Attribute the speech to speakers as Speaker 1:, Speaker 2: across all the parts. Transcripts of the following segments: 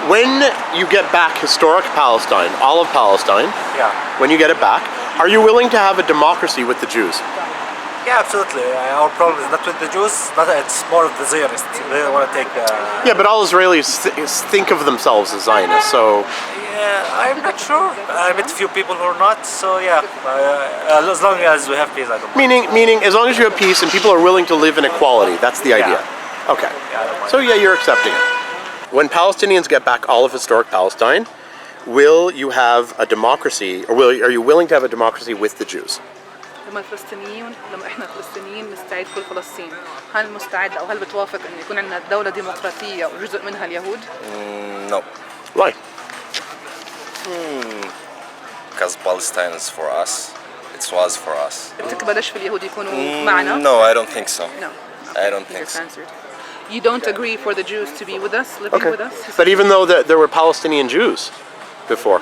Speaker 1: When you get back historic Palestine, all of Palestine,
Speaker 2: Yeah.
Speaker 1: when you get it back, are you willing to have a democracy with the Jews?
Speaker 2: Yeah, absolutely. Our problem is not with the Jews, but it's more of the Zionists. They want to take.
Speaker 1: Yeah, but all Israelis think of themselves as Zionists, so
Speaker 2: Yeah, I'm not sure. I met a few people who are not. So yeah, as long as we have peace, I don't mind.
Speaker 1: meaning as long as you have peace and people are willing to live in equality, that's the idea. Okay.
Speaker 2: Yeah, I don't mind.
Speaker 1: So yeah, you're accepting it. When Palestinians get back all of historic Palestine, will you have a democracy, or are you willing to have a democracy with the Jews?
Speaker 3: لما احنا فلسطينيين نستعيد كل فلسطين، هل مستعد او هل بتوافق ان يكون عندنا دولة ديمقراطية وجزء منها اليهود؟
Speaker 4: No,
Speaker 1: Why?
Speaker 4: because Palestine is for us. It was for us.
Speaker 3: بتقبلش في اليهود يكونوا معنا؟
Speaker 4: No, I don't think so.
Speaker 3: No.
Speaker 4: I don't
Speaker 3: You
Speaker 4: think
Speaker 3: just
Speaker 4: so.
Speaker 3: answered. You don't agree for the Jews to be with us, living
Speaker 1: Okay.
Speaker 3: with us?
Speaker 1: But even though there were Palestinian Jews before.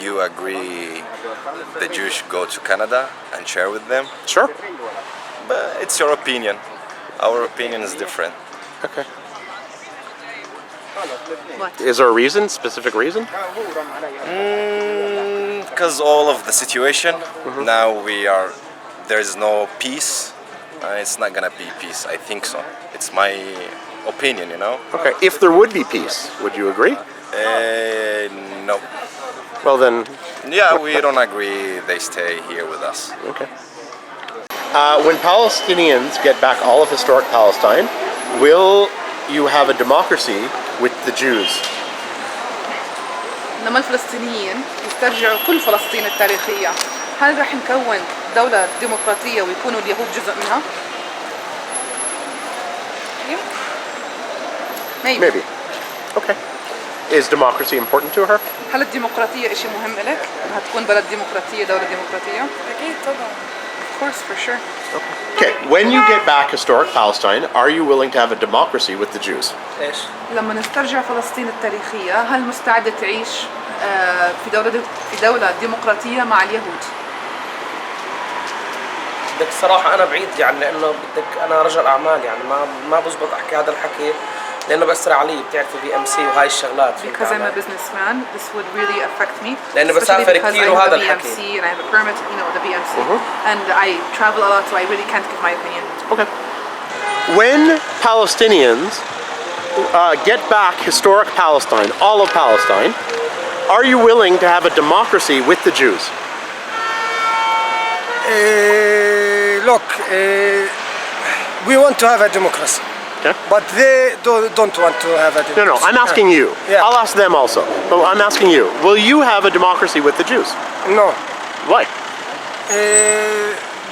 Speaker 4: You agree the Jews should go to Canada and share with them?
Speaker 1: Sure.
Speaker 4: But it's your opinion. Our opinion is different.
Speaker 1: Okay.
Speaker 3: What?
Speaker 1: Is there a reason, specific reason?
Speaker 4: Because all of the situation, now there is no peace. It's not gonna be peace. I think so. It's my opinion, you know.
Speaker 1: Okay. If there would be peace, would you agree?
Speaker 4: No.
Speaker 1: Well then,
Speaker 4: Yeah, we don't agree. They stay here with us.
Speaker 1: okay. When Palestinians get back all of historic Palestine, will you have a democracy with the Jews?
Speaker 3: لما الفلسطينيين يسترجعوا كل فلسطين التاريخية، هل رح نكون دولة ديمقراطية ويكونوا اليهود جزء منها؟
Speaker 1: Maybe. Okay. Is democracy important to her?
Speaker 3: هل الديمقراطية إشي مهم إلك؟ إنها تكون بلد ديمقراطية، دولة ديمقراطية؟
Speaker 5: أكيد طبعا.
Speaker 3: Of course, for sure.
Speaker 1: Okay. When you get back historic Palestine, are you willing to have a democracy with the Jews?
Speaker 2: إيش؟
Speaker 3: لما نسترجع فلسطين التاريخية، هل مستعدة تعيش في دولة ديمقراطية مع اليهود؟
Speaker 5: بدك الصراحة أنا بعيد يعني لأنه أنا رجل أعمال يعني ما بزبط أحكي هذا الحكي لأنه بيأثر علي بتعرفي BMC وهاي الشغلات.
Speaker 3: Because I'm a businessman, this would really affect me.
Speaker 5: لأنه بسافر كثير وهذا الحكي.
Speaker 3: BMC and I have a permit, the BMC, and I travel a lot, so I really can't give my opinion.
Speaker 1: Okay. When Palestinians get back historic Palestine, all of Palestine, are you willing to have a democracy with the Jews?
Speaker 6: Look, we want to have a democracy,
Speaker 1: Okay.
Speaker 6: but they don't want to have a democracy.
Speaker 1: No, I'm asking you.
Speaker 6: Yeah.
Speaker 1: I'll ask them also. But I'm asking you. Will you have a democracy with the Jews?
Speaker 6: No,
Speaker 1: Why?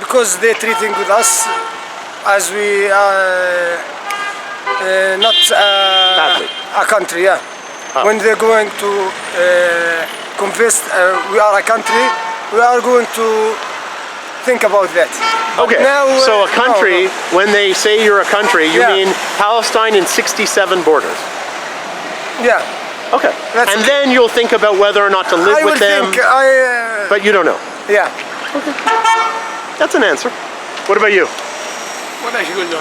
Speaker 6: because they're treating with us as we are not
Speaker 1: Badly.
Speaker 6: a country. Yeah.
Speaker 1: Oh.
Speaker 6: When they're going to convince we are a country, we are going to think about that.
Speaker 1: Okay.
Speaker 6: Now,
Speaker 1: So a country, when they say you're a country, you
Speaker 6: Yeah.
Speaker 1: mean Palestine in 67 borders.
Speaker 6: Yeah.
Speaker 1: Okay.
Speaker 6: That's
Speaker 1: And
Speaker 6: okay.
Speaker 1: then you'll think about whether or not to live
Speaker 6: I
Speaker 1: with
Speaker 6: will
Speaker 1: them.
Speaker 6: think.
Speaker 1: But you don't know.
Speaker 6: Yeah.
Speaker 1: That's an answer. What about you?
Speaker 5: ولا شيء يقول له.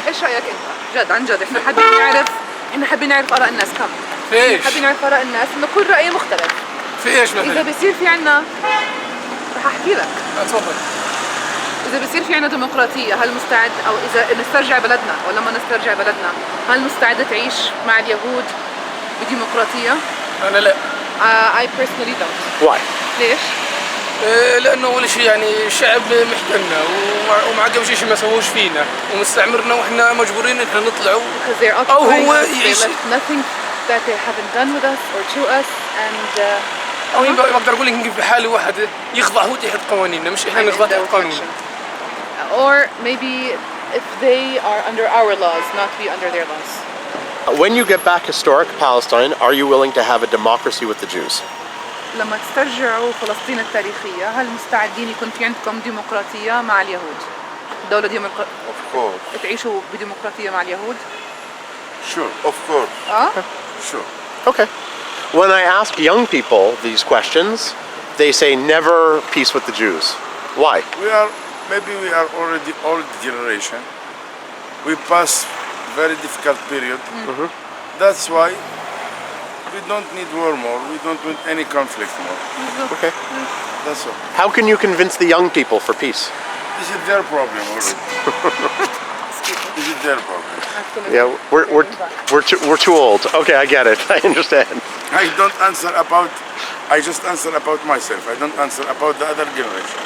Speaker 3: ايش رايك انت؟ جد عن جد احنا حابين نعرف اراء الناس كم؟
Speaker 5: في
Speaker 3: حابين نعرف اراء الناس انه كل راي مختلف.
Speaker 5: في إيش
Speaker 3: اذا
Speaker 5: مثلا؟
Speaker 3: بيصير في عنا رح احكي لك،
Speaker 5: تفضل.
Speaker 3: اذا بيصير في عنا ديمقراطيه هل مستعد او اذا نسترجع بلدنا ولا ما نسترجع بلدنا، هل مستعده تعيش مع اليهود بديمقراطيه؟
Speaker 5: أنا لا.
Speaker 3: I personally don't.
Speaker 1: Why?
Speaker 3: ليش؟
Speaker 5: لأنه أول شيء يعني الشعب محتلنا ومعقب شيء ما سووش فينا ومستعمرنا وإحنا مجبورين إحنا نطلعوا.
Speaker 3: Because they're
Speaker 5: أو
Speaker 3: occupying
Speaker 5: هو
Speaker 3: us, they
Speaker 5: يعيش.
Speaker 3: left nothing that they haven't done with us or to us and
Speaker 5: أو بقدر أقول لك يمكن في حالة واحدة يخضع هو تحت قوانيننا مش إحنا نخضع تحت قانوننا.
Speaker 3: or maybe if they are under our laws, not we under their laws.
Speaker 1: When you get back historic Palestine, are you willing to have a democracy with the Jews?
Speaker 3: لما تسترجعوا فلسطين التاريخية، هل مستعدين يكون في عندكم ديمقراطية مع اليهود؟ دولة
Speaker 7: Of course.
Speaker 3: تعيشوا بديمقراطية مع اليهود؟
Speaker 7: Sure, of course. Sure.
Speaker 1: Okay. When I ask young people these questions, they say never peace with the Jews. Why?
Speaker 7: Maybe we are already old generation. We pass very difficult period. That's why We don't need war more. We don't need any conflict more.
Speaker 1: Okay.
Speaker 7: That's all.
Speaker 1: How can you convince the young people for peace?
Speaker 7: This is their problem already. This is their problem.
Speaker 1: Yeah, we're too old. Okay, I get it. I understand.
Speaker 7: I just answer about myself. I don't answer about the other generation.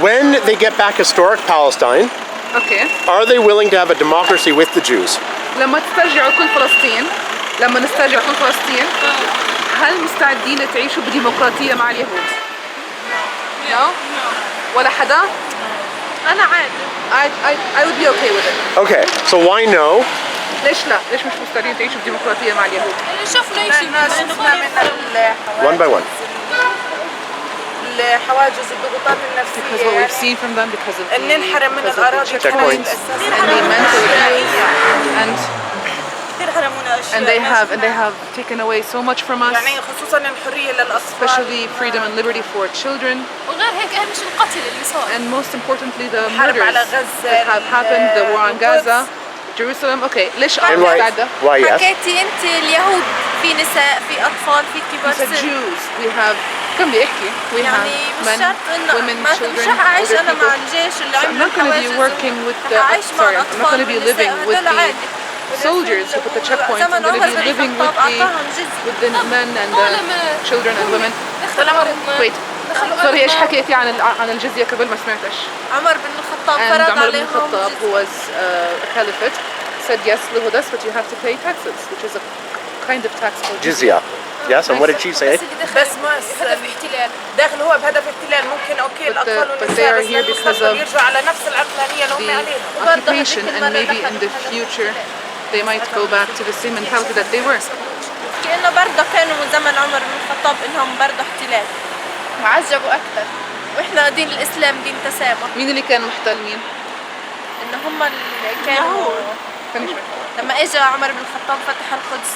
Speaker 1: When they get back historic Palestine,
Speaker 3: اوكي
Speaker 1: are they willing to have a democracy with the Jews?
Speaker 3: لما تسترجعوا كل فلسطين لما نسترجع كل فلسطين هل مستعدين تعيشوا بديمقراطية مع اليهود؟ No? ولا حدا؟
Speaker 8: أنا عادي.
Speaker 3: I would be okay with it.
Speaker 1: Okay, so why no?
Speaker 3: ليش لا؟ ليش مش مستعدين تعيشوا بديمقراطية مع اليهود؟
Speaker 8: شفنا شفنا من
Speaker 1: One by one.
Speaker 8: الحواجز الضغوطات
Speaker 3: Because what we've
Speaker 8: النفسية
Speaker 3: seen from them because of
Speaker 8: إن ننحرم من
Speaker 3: because of the
Speaker 8: الأراضي
Speaker 3: checkpoints and the mental abuse and
Speaker 8: كثير حرمونا أشياء
Speaker 3: and they have taken away so much from us,
Speaker 8: يعني خصوصا الحرية للأطفال
Speaker 3: especially freedom and liberty for children,
Speaker 9: وغير هيك أهم شيء القتل اللي صار.
Speaker 3: and most importantly the
Speaker 8: الحرب
Speaker 3: murders
Speaker 8: على غزة
Speaker 3: that have happened, the war on Gaza, Jerusalem. Okay, ليش
Speaker 1: And
Speaker 3: أنا
Speaker 1: why?
Speaker 3: مستعدة؟
Speaker 1: Why yes?
Speaker 9: حكيتي أنت اليهود في نساء في أطفال في كبار
Speaker 3: We said
Speaker 9: سن.
Speaker 3: Jews, we have كم بدي أحكي؟ We
Speaker 8: يعني
Speaker 3: have
Speaker 8: مش
Speaker 3: men,
Speaker 8: شرط إنه
Speaker 3: women,
Speaker 8: ما
Speaker 3: children,
Speaker 8: مش رح أعيش
Speaker 3: older
Speaker 8: أنا مع
Speaker 3: people.
Speaker 8: الجيش اللي
Speaker 3: So I'm
Speaker 8: عملوا
Speaker 3: not going to be
Speaker 8: الحواجز
Speaker 3: working with the
Speaker 8: رح أعيش مع
Speaker 3: sorry, I'm not going to be
Speaker 8: الأطفال
Speaker 3: living with
Speaker 8: والنساء، هدول
Speaker 3: the
Speaker 8: عادي.
Speaker 3: soldiers who put the checkpoints. I'm
Speaker 8: زمن
Speaker 3: going to
Speaker 8: عمر
Speaker 3: be
Speaker 8: بن
Speaker 3: living
Speaker 8: الخطاب
Speaker 3: with
Speaker 8: أعطاهم جزء.
Speaker 3: the men and the children and women. Wait. Sorry, ايش حكيتي عن الجزية قبل ما سمعتش؟
Speaker 8: عمر بن الخطاب
Speaker 3: And
Speaker 8: فرض
Speaker 3: Umar ibn
Speaker 8: عليهم
Speaker 3: Khattab, who
Speaker 8: جزء.
Speaker 3: was a caliphate, said yes, live with us, but you have to pay taxes, which is a kind of tax called
Speaker 1: Jizya. Yes, and what did she say?
Speaker 8: بس ما هدف احتلال داخل هو بهدف احتلال ممكن اوكي الاطفال
Speaker 3: but they
Speaker 8: والنساء
Speaker 3: are
Speaker 8: بس
Speaker 3: here because
Speaker 8: للمستقبل
Speaker 3: of
Speaker 8: يرجعوا على نفس العقلانية اللي هم
Speaker 3: the
Speaker 8: عليها.
Speaker 3: occupation, and maybe in the future they might go back to the same mentality that they were.
Speaker 8: كأنه برضه كانوا من زمن عمر بن الخطاب انهم برضه احتلال.
Speaker 9: عذبوا أكثر. وإحنا دين الإسلام دين تسامح.
Speaker 3: مين اللي كان محتل مين؟
Speaker 8: ان هم اللي كانوا لما اجى عمر بن الخطاب فتح القدس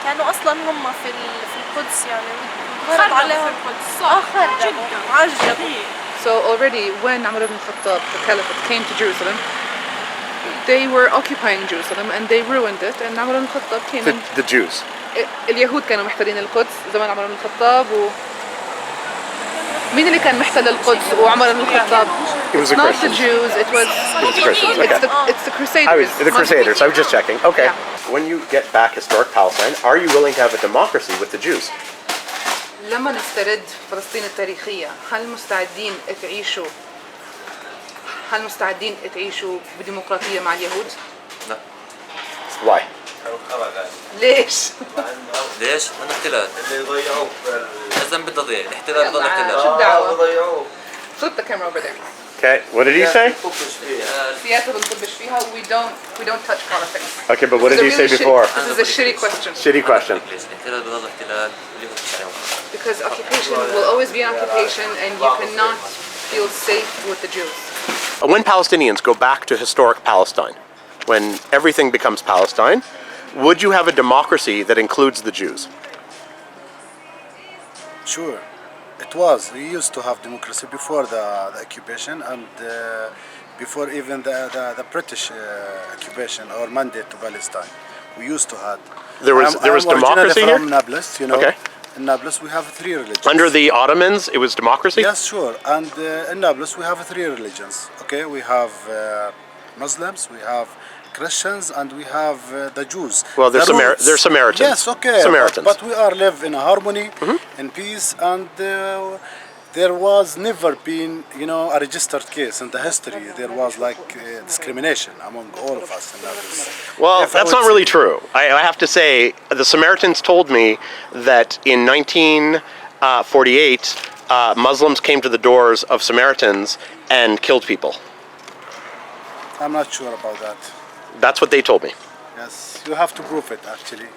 Speaker 8: كانوا اصلا هم في القدس يعني فرض عليهم القدس خربوا عجبوا.
Speaker 3: So already when Umar ibn Khattab, the caliphate, came to Jerusalem, they were occupying Jerusalem and they ruined it, and Umar ibn Khattab came in.
Speaker 1: The Jews.
Speaker 3: اليهود كانوا محتلين القدس زمان عمر بن الخطاب مين اللي كان محتل القدس وعمر بن الخطاب؟
Speaker 1: It was the
Speaker 3: Not the
Speaker 1: Christians.
Speaker 3: Jews, it was
Speaker 1: It was the Christians. Okay.
Speaker 3: it's the Crusaders.
Speaker 1: The Crusaders. I was just checking. Okay.
Speaker 3: Yeah.
Speaker 1: When you get back historic Palestine, are you willing to have a democracy with the Jews?
Speaker 3: لما نسترد فلسطين التاريخية هل مستعدين تعيشوا بديمقراطية مع اليهود؟
Speaker 10: لا.
Speaker 1: Why?
Speaker 3: ليش؟
Speaker 10: ليش؟ من احتلال اللي ضيعوه الذنب بده يضيع الاحتلال بضل
Speaker 3: شو
Speaker 10: احتلال
Speaker 3: الدعوة؟ Flip the camera over there.
Speaker 1: Okay. What did he say?
Speaker 3: سياسة بنطبش فيها we don't touch politics.
Speaker 1: Okay, but what did he say
Speaker 3: This is a
Speaker 1: before?
Speaker 3: This is a shitty question.
Speaker 1: Shitty question.
Speaker 10: ليش الاحتلال بضل احتلال اليهود مش عليهم
Speaker 3: Because occupation will always be an occupation and you cannot feel safe with the Jews.
Speaker 1: When Palestinians go back to historic Palestine, when everything becomes Palestine, would you have a democracy that includes the Jews?
Speaker 11: Sure, it was. We used to have democracy before the occupation and before even the British occupation or mandate to Palestine. We used to have.
Speaker 1: There was
Speaker 11: I'm
Speaker 1: democracy
Speaker 11: originally
Speaker 1: here?
Speaker 11: from Nablus, you know.
Speaker 1: Okay.
Speaker 11: In Nablus we have 3 religions.
Speaker 1: Under the Ottomans, it was democracy?
Speaker 11: Yes, sure. And in Nablus we have 3 religions. Okay, we have Muslims, we have Christians, and we have the Jews.
Speaker 1: Well, they're,
Speaker 11: The roots-
Speaker 1: they're Samaritans.
Speaker 11: Yes, okay.
Speaker 1: Samaritans.
Speaker 11: But we are live in harmony, in peace, and there was never been, you know, a registered case in the history. There was like discrimination among all of us in Nablus.
Speaker 1: Well,
Speaker 11: If I
Speaker 1: that's
Speaker 11: would
Speaker 1: not really true. I have to say, the Samaritans told me that in 1948, Muslims came to the doors of Samaritans and killed people.
Speaker 11: I'm not sure about that.
Speaker 1: That's what they told me.
Speaker 11: Yes, you have to prove it actually.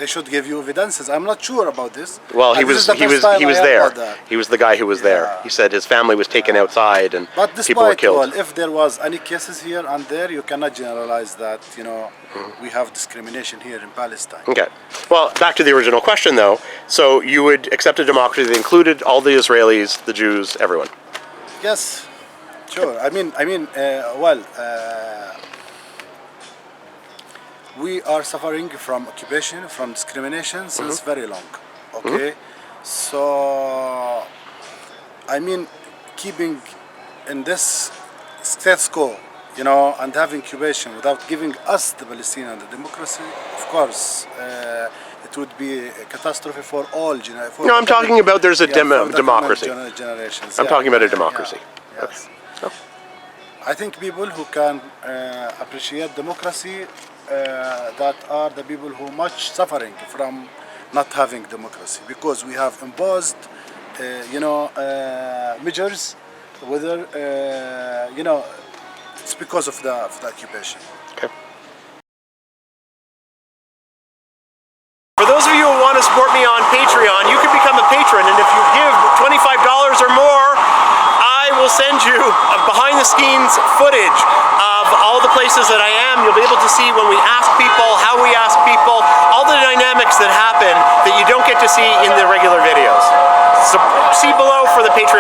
Speaker 11: They should give you evidences. I'm not sure about this.
Speaker 1: Well,
Speaker 11: And
Speaker 1: he
Speaker 11: this
Speaker 1: was
Speaker 11: is the first time
Speaker 1: he was
Speaker 11: I heard
Speaker 1: there.
Speaker 11: about that.
Speaker 1: He was the guy who was there.
Speaker 11: Yeah.
Speaker 1: He said his family was taken outside and
Speaker 11: But
Speaker 1: people were
Speaker 11: despite
Speaker 1: killed.
Speaker 11: all, if there was any cases here and there, you cannot generalize that, you know, we have discrimination here in Palestine.
Speaker 1: Okay. Well, back to the original question though. So you would accept a democracy that included all the Israelis, the Jews, everyone?
Speaker 11: Yes, sure. I mean, we are suffering from occupation, from discrimination since very long. Okay, so I mean, keeping in this status quo, you know, and having occupation without giving us the Palestinian the democracy, of course, it would be a catastrophe for all.
Speaker 1: No, I'm talking about there's a democracy.
Speaker 11: Generations.
Speaker 1: I'm talking about a democracy.
Speaker 11: Yes.
Speaker 1: Okay.
Speaker 11: I think people who can appreciate democracy, that are the people who much suffering from not having democracy, because we have imposed, measures, whether it's because of the occupation.
Speaker 1: Okay. For those of you who want to support me on Patreon, you can become a patron, and if you give $25 or more, I will send you behind-the-scenes footage of all the places that I am. You'll be able to see when we ask people, how we ask people, all the dynamics that happen that you don't get to see in the regular videos. So see below for the Patreon.